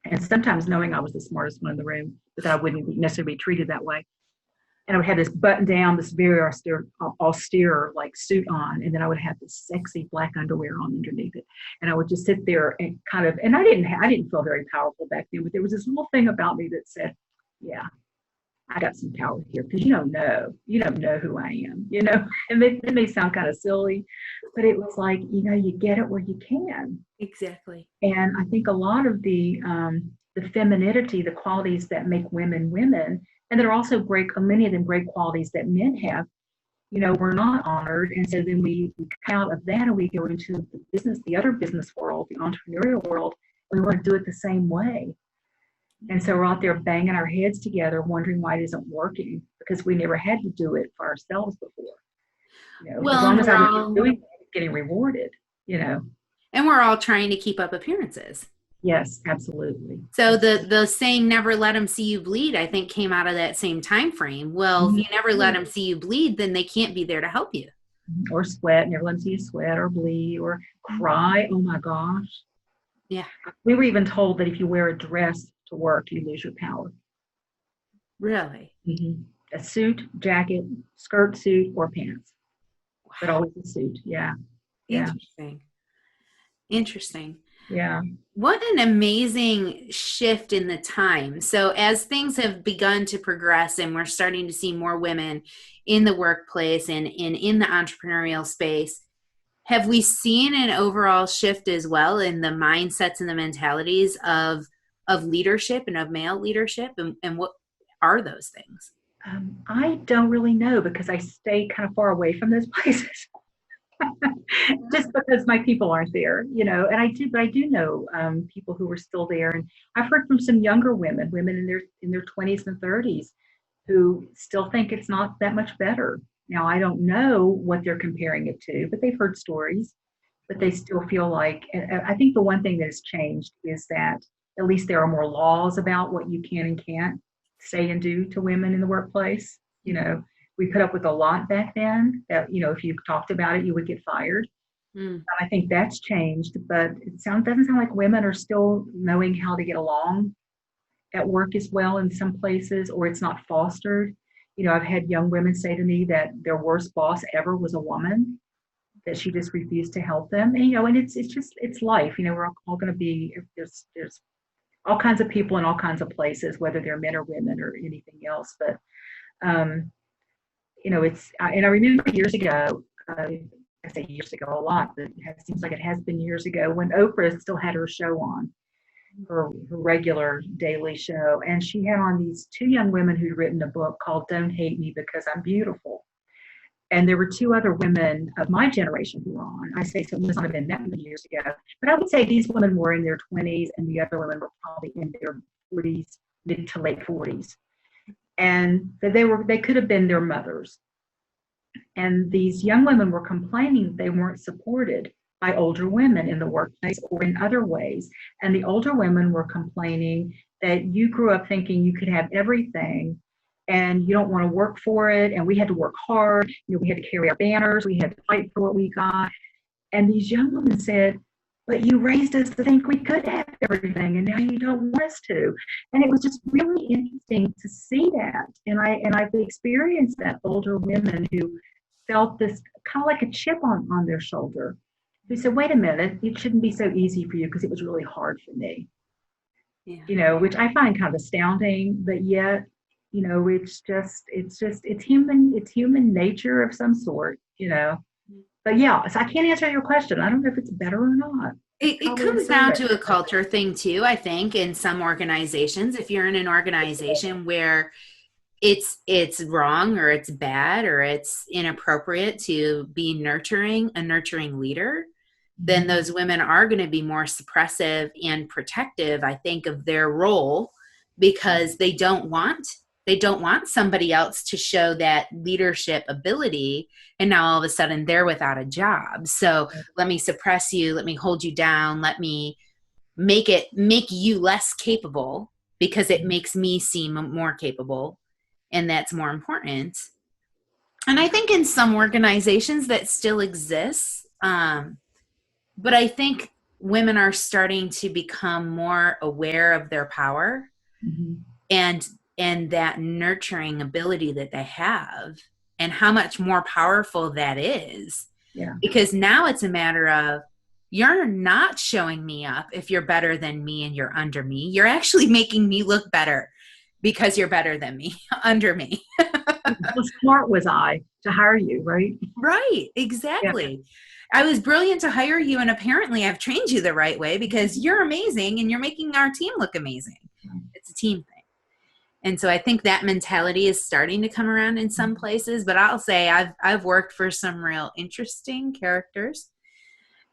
and sometimes knowing I was the smartest one in the room, but that I wouldn't necessarily be treated that way. And I would have this button down, this very austere like suit on, and then I would have this sexy black underwear on underneath it, and I would just sit there and kind of, and I didn't feel very powerful back then, but there was this little thing about me that said, yeah, I got some power here, because you don't know who I am, and it may sound kind of silly, but it was like, you get it where you can. Exactly. And I think a lot of the femininity, the qualities that make women women, and there are also many of them great qualities that men have, we're not honored. And so then we come out of that and we go into the other business world, the entrepreneurial world. We want to do it the same way. And so we're out there banging our heads together, wondering why it isn't working, because we never had to do it for ourselves before. As long as I was doing it, getting rewarded, And we're all trying to keep up appearances. Yes, absolutely. So the saying, never let them see you bleed, I think came out of that same time frame. Well, if you never let them see you bleed, then they can't be there to help you. Or sweat, never let them see you sweat or bleed or cry. Oh my gosh. Yeah. We were even told that if you wear a dress to work, you lose your power. Really? Mm-hmm. A suit, jacket, skirt, suit, or pants. Wow. But always a suit. Yeah. Interesting. Yeah. What an amazing shift in the time. So as things have begun to progress and we're starting to see more women in the workplace and in the entrepreneurial space, have we seen an overall shift as well in the mindsets and the mentalities of leadership and of male leadership? And what are those things? I don't really know, because I stay kind of far away from those places. Just because my people aren't there, and but I do know people who are still there, and I've heard from some younger women in their 20s and 30s, who still think it's not that much better. Now, I don't know what they're comparing it to, but they've heard stories, but they still feel like, and I think the one thing that has changed is that at least there are more laws about what you can and can't say and do to women in the workplace. We put up with a lot back then that, if you talked about it, you would get fired. I think that's changed, but doesn't sound like women are still knowing how to get along at work as well in some places, or it's not fostered. I've had young women say to me that their worst boss ever was a woman, that she just refused to help them. And it's life. We're all going to be, there's all kinds of people in all kinds of places, whether they're men or women or anything else. But and I remember years ago, I say years ago a lot, but it seems like it has been years ago, when Oprah still had her show on, her regular daily show. And she had on these two young women who'd written a book called Don't Hate Me Because I'm Beautiful. And there were two other women of my generation who were on. I say so, it must not have been that many years ago. But I would say these women were in their 20s, and the other women were probably in their 40s, mid to late 40s. And they could have been their mothers. And these young women were complaining that they weren't supported by older women in the workplace or in other ways. And the older women were complaining that you grew up thinking you could have everything and you don't want to work for it. And we had to work hard. We had to carry our banners. We had to fight for what we got. And these young women said, but you raised us to think we could have everything, and now you don't want us to. And it was just really interesting to see that. And I've experienced that, older women who felt this kind of like a chip on their shoulder, who said, wait a minute, it shouldn't be so easy for you because it was really hard for me. Yeah. Which I find kind of astounding, but yet, it's human nature of some sort, But yeah, so I can't answer your question. I don't know if it's better or not. It comes down to a culture thing too, I think, in some organizations. If you're in an organization where it's wrong or it's bad or it's inappropriate to be a nurturing leader, then those women are going to be more suppressive and protective, I think, of their role, because they don't want somebody else to show that leadership ability, and now all of a sudden they're without a job. So let me suppress you, let me hold you down, let me make you less capable because it makes me seem more capable, and that's more important. And I think in some organizations that still exists, but I think women are starting to become more aware of their power Mm-hmm. and that nurturing ability that they have and how much more powerful that is. Yeah. Because now it's a matter of, you're not showing me up if you're better than me and you're under me. You're actually making me look better because you're better than me, under me. How smart was I to hire you, right? Right, Yeah. exactly. I was brilliant to hire you, and apparently I've trained you the right way because you're amazing and you're making our team look amazing. It's a team thing. And so I think that mentality is starting to come around in some places, but I'll say I've worked for some real interesting characters.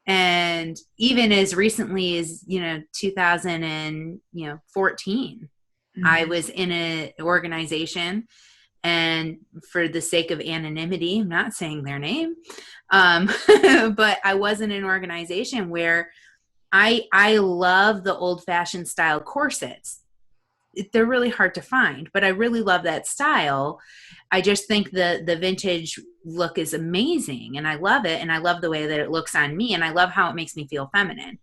And even as recently as, 2014, I Mm-hmm. was in an organization, and for the sake of anonymity, I'm not saying their name, but I was in an organization where I love the old-fashioned style corsets. They're really hard to find, but I really love that style. I just think the vintage look is amazing, and I love it, and I love the way that it looks on me, and I love how it makes me feel feminine.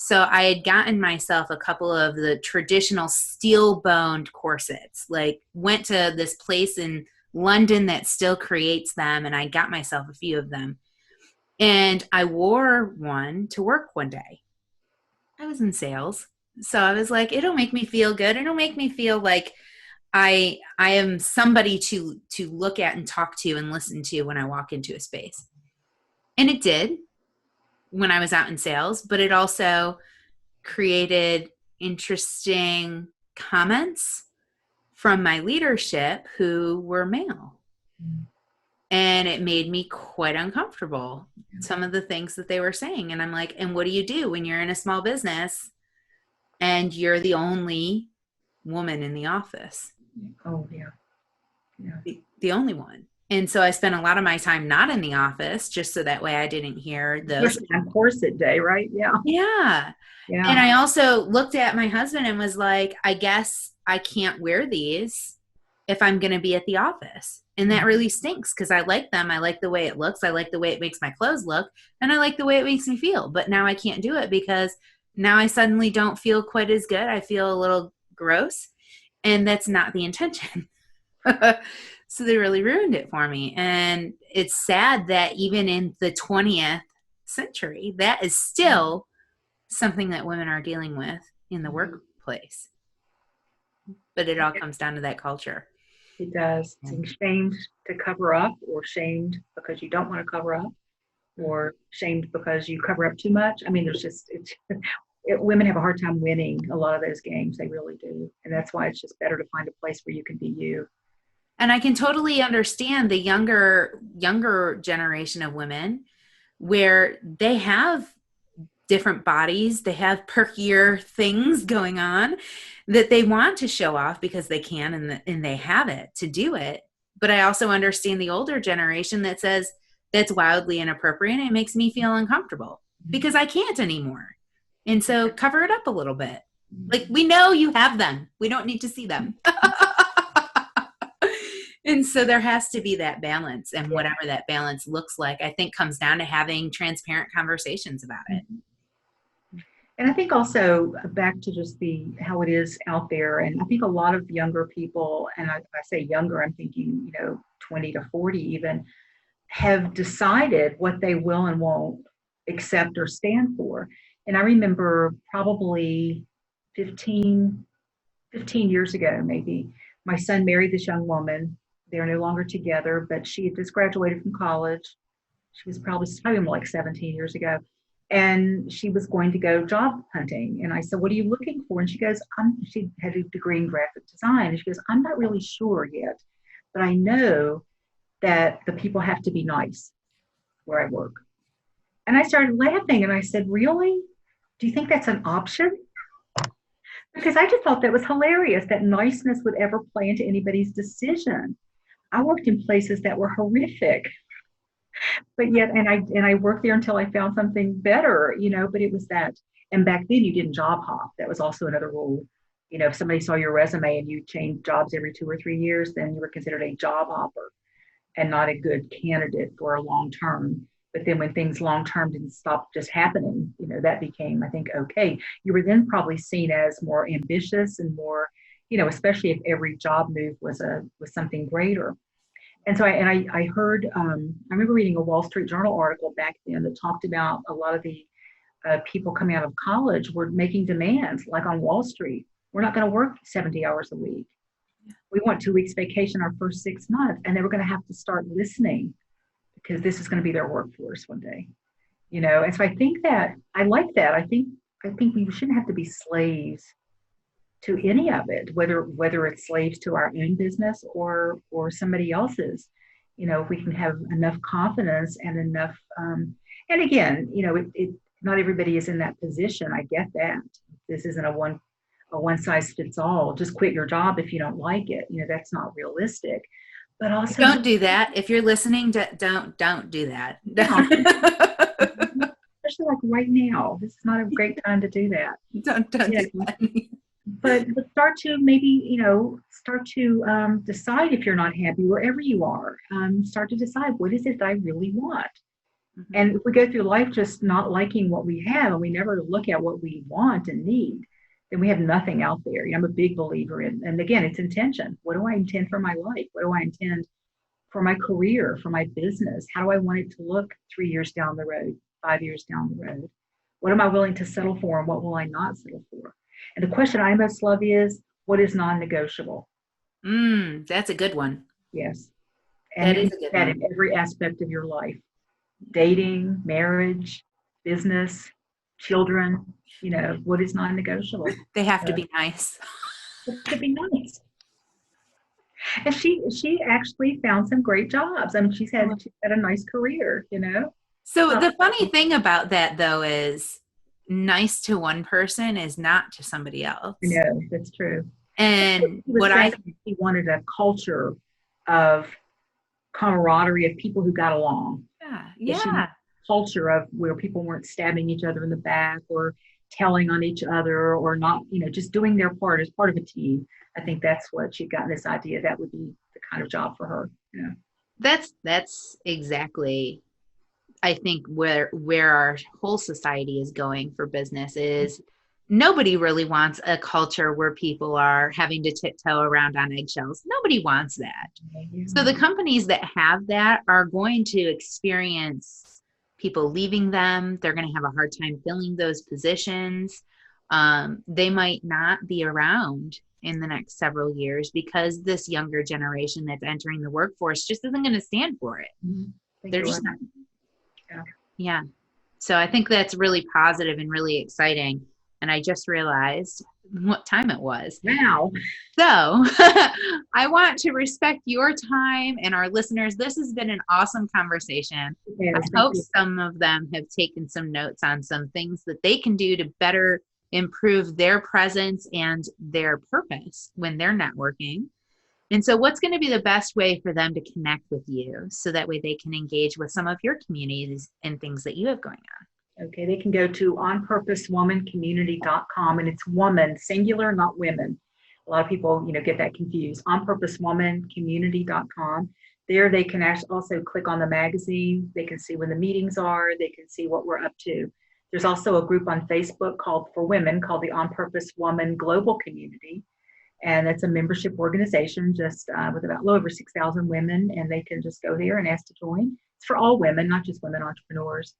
So I had gotten myself a couple of the traditional steel boned corsets, like went to this place in London that still creates them, and I got myself a few of them. And I wore one to work one day. I was in sales. So I was like, it'll make me feel good. It'll make me feel like I am somebody to look at and talk to and listen to when I walk into a space. And it did when I was out in sales, but it also created interesting comments from my leadership who were male. And it made me quite uncomfortable, some of the things that they were saying. And I'm like, and what do you do when you're in a small business and you're the only woman in the office? Oh, yeah. Yeah. The only one. And so I spent a lot of my time not in the office just so that way I didn't hear those. Especially on corset day, right? Yeah. Yeah. And Yeah. I also looked at my husband and was like, I guess I can't wear these if I'm going to be at the office. And that really stinks because I like them. I like the way it looks. I like the way it makes my clothes look. And I like the way it makes me feel. But now I can't do it because now I suddenly don't feel quite as good. I feel a little gross. And that's not the intention. So they really ruined it for me. And it's sad that even in the 20th century, that is still something that women are dealing with in the workplace. But it all comes down to that culture. It does. Being shamed to cover up, or shamed because you don't want to cover up, or shamed because you cover up too much. I mean, women have a hard time winning a lot of those games. They really do. And that's why it's just better to find a place where you can be you. And I can totally understand the younger generation of women where they have different bodies, they have perkier things going on that they want to show off because they can and they have it to do it. But I also understand the older generation that says that's wildly inappropriate and it makes me feel uncomfortable because I can't anymore. And so cover it up a little bit. Like, we know you have them. We don't need to see them. And so there has to be that balance, and whatever that balance looks like, I think comes down to having transparent conversations about it. And I think also back to just how it is out there. And I think a lot of younger people, and I say younger, I'm thinking, 20 to 40 even, have decided what they will and won't accept or stand for. And I remember probably 15 years ago, maybe, my son married this young woman. They're no longer together, but she had just graduated from college. She was probably like 17 years ago. And she was going to go job hunting. And I said, what are you looking for? And she goes, she had a degree in graphic design. And she goes, I'm not really sure yet, but I know that the people have to be nice where I work. And I started laughing and I said, really? Do you think that's an option? Because I just thought that was hilarious that niceness would ever play into anybody's decision. I worked in places that were horrific, but yet, and I worked there until I found something better, but it was that. And back then you didn't job hop. That was also another rule. If somebody saw your resume and you changed jobs every 2 or 3 years, then you were considered a job hopper. and not a good candidate for a long term. But then when things long term didn't stop just happening, that became, I think, okay. You were then probably seen as more ambitious and more, especially if every job move was something greater. And so I heard, I remember reading a Wall Street Journal article back then that talked about a lot of the people coming out of college were making demands, like on Wall Street. We're not going to work 70 hours a week. We want 2 weeks vacation our first 6 months, and they were going to have to start listening because this is going to be their workforce one day. And so I think that I like that. I think we shouldn't have to be slaves to any of it, whether it's slaves to our own business or somebody else's. If we can have enough confidence and enough, and again, not everybody is in that position. I get that. This isn't a one size fits all. Just quit your job if you don't like it. That's not realistic. But also, don't do that. If you're listening, don't do that. Yeah. Especially like right now, this is not a great time to do that. Don't do that. But start to maybe, decide if you're not happy wherever you are. Start to decide, what is it that I really want? Mm-hmm. And if we go through life just not liking what we have and we never look at what we want and need, then we have nothing out there. I'm a big believer in, and again, it's intention. What do I intend for my life? What do I intend for my career, for my business? How do I want it to look 3 years down the road, 5 years down the road? What am I willing to settle for and what will I not settle for? And the question I most love is, what is non-negotiable? That's a good one. Yes. And that is a good one. In every aspect of your life. Dating, marriage, business, children, what is non-negotiable? They have to be nice. They have to be nice. And she actually found some great jobs. I mean, she's had a nice career, So the funny thing about that, though, is nice to one person is not to somebody else. No, that's true. And she wanted a culture of camaraderie, of people who got along. Yeah. Culture of where people weren't stabbing each other in the back or telling on each other or not, just doing their part as part of a team. I think that's what she got this idea that would be the kind of job for her. That's exactly, I think, where our whole society is going for business is nobody really wants a culture where people are having to tiptoe around on eggshells. Nobody wants that. So the companies that have that are going to experience people leaving them. They're going to have a hard time filling those positions. They might not be around in the next several years because this younger generation that's entering the workforce just isn't going to stand for it. They're just not. Yeah. So I think that's really positive and really exciting. And I just realized what time it was. Wow. So I want to respect your time and our listeners. This has been an awesome conversation. Yes, I hope some of them have taken some notes on some things that they can do to better improve their presence and their purpose when they're networking. And so what's going to be the best way for them to connect with you so that way they can engage with some of your communities and things that you have going on? Okay, they can go to onpurposewomancommunity.com, and it's woman, singular, not women. A lot of people, get that confused. Onpurposewomancommunity.com. There they can also click on the magazine. They can see when the meetings are. They can see what we're up to. There's also a group on Facebook called the On Purpose Woman Global Community. And it's a membership organization just with about a little over 6,000 women, and they can just go there and ask to join. It's for all women, not just women entrepreneurs.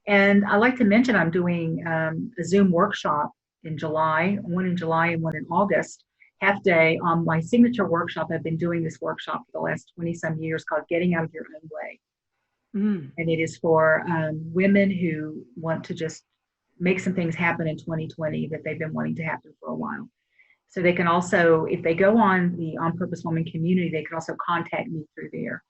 And I like to mention I'm doing a Zoom workshop in July, one in July and one in August, half day on my signature workshop. I've been doing this workshop for the last 20 some years called Getting Out of Your Own Way. And it is for women who want to just make some things happen in 2020 that they've been wanting to happen for a while. So they can also, if they go on the On Purpose Woman community, they can also contact me through there.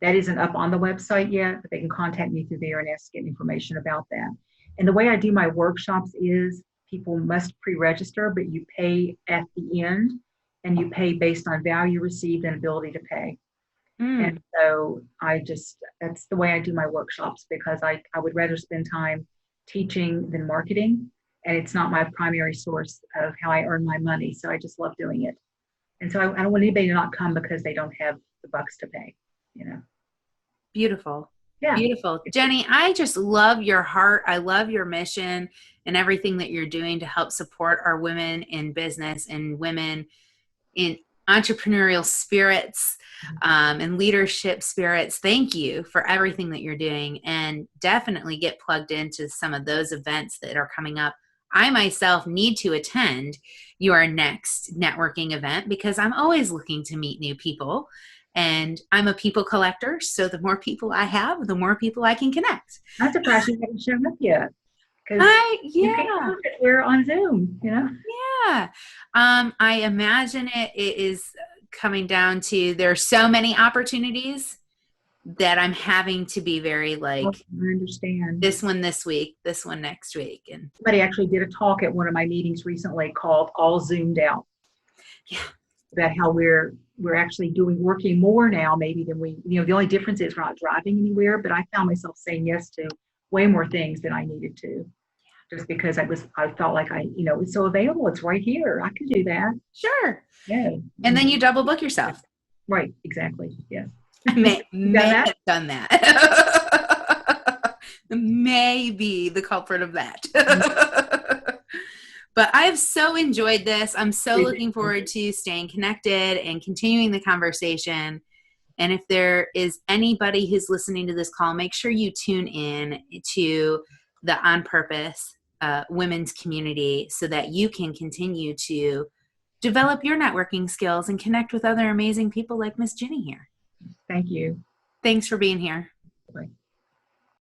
That isn't up on the website yet, but they can contact me through there and ask to get information about that. And the way I do my workshops is people must pre-register, but you pay at the end, and you pay based on value received and ability to pay. And so that's the way I do my workshops, because I would rather spend time teaching than marketing. And it's not my primary source of how I earn my money. So I just love doing it. And so I don't want anybody to not come because they don't have the bucks to pay. you know. Beautiful. Yeah. Beautiful. Jenny, I just love your heart. I love your mission and everything that you're doing to help support our women in business and women in entrepreneurial spirits and leadership spirits. Thank you for everything that you're doing, and definitely get plugged into some of those events that are coming up. I myself need to attend your next networking event because I'm always looking to meet new people, and I'm a people collector. So the more people I have, the more people I can connect. I'm surprised you haven't shown up yet because you can't Yeah. help it. We're on Zoom, you know. Yeah. I imagine it is coming down to there's so many opportunities that I'm having to be very Oh, like I understand. this one this week, this one next week. And Somebody actually did a talk at one of my meetings recently called All Zoomed Out. yeah, About how we're actually working more now maybe than we, the only difference is we're not driving anywhere, but I found myself saying yes to way more things than I needed to, just because I felt like it's so available, it's right here, I could do that. sure. Yeah. And then you double book yourself. Right, exactly, yes. I may, You done may that? have done that. May be the culprit of that. But I've so enjoyed this. I'm so looking forward to staying connected and continuing the conversation. And if there is anybody who's listening to this call, make sure you tune in to the On Purpose women's community so that you can continue to develop your networking skills and connect with other amazing people like Miss Ginny here. Thank you. Thanks for being here. Bye.